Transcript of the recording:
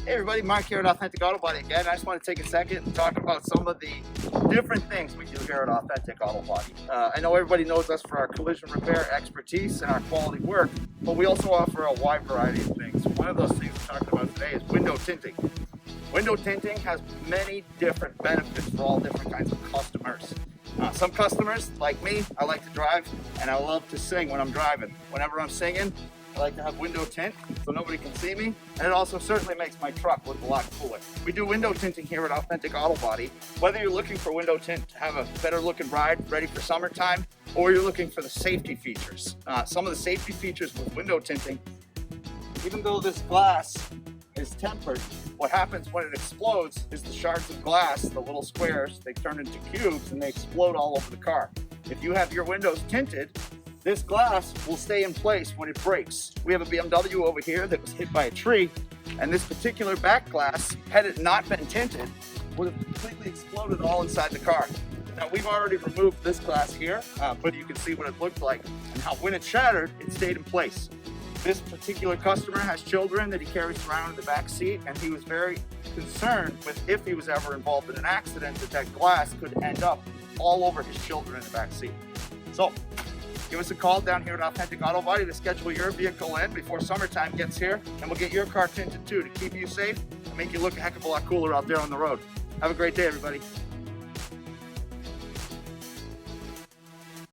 Hey everybody, Marc here at Authentic Auto Body again. I just want to take a second and talk about some of the different things we do here at Authentic Auto Body. I know everybody knows us for our collision repair expertise and our quality work, but we also offer a wide variety of things. One of those things we're talking about today is window tinting. Window tinting has many different benefits for all different kinds of customers. Some customers, like me, I like to drive and I love to sing when I'm driving. Whenever I'm singing, I like to have window tint so nobody can see me, and it also certainly makes my truck look a lot cooler. We do window tinting here at Authentic Auto Body. Whether you're looking for window tint to have a better looking ride ready for summertime, or you're looking for the safety features. Some of the safety features with window tinting, even though this glass is tempered, what happens when it explodes is the shards of glass, the little squares, they turn into cubes and they explode all over the car. If you have your windows tinted, this glass will stay in place when it breaks. We have a BMW over here that was hit by a tree, and this particular back glass, had it not been tinted, would have completely exploded all inside the car. Now we've already removed this glass here, but you can see what it looked like and how when it shattered, it stayed in place. This particular customer has children that he carries around in the back seat, and he was very concerned with if he was ever involved in an accident that glass could end up all over his children in the back seat. So give us a call down here at Authentic Auto Body to schedule your vehicle in before summertime gets here, and we'll get your car tinted too to keep you safe and make you look a heck of a lot cooler out there on the road. Have a great day, everybody.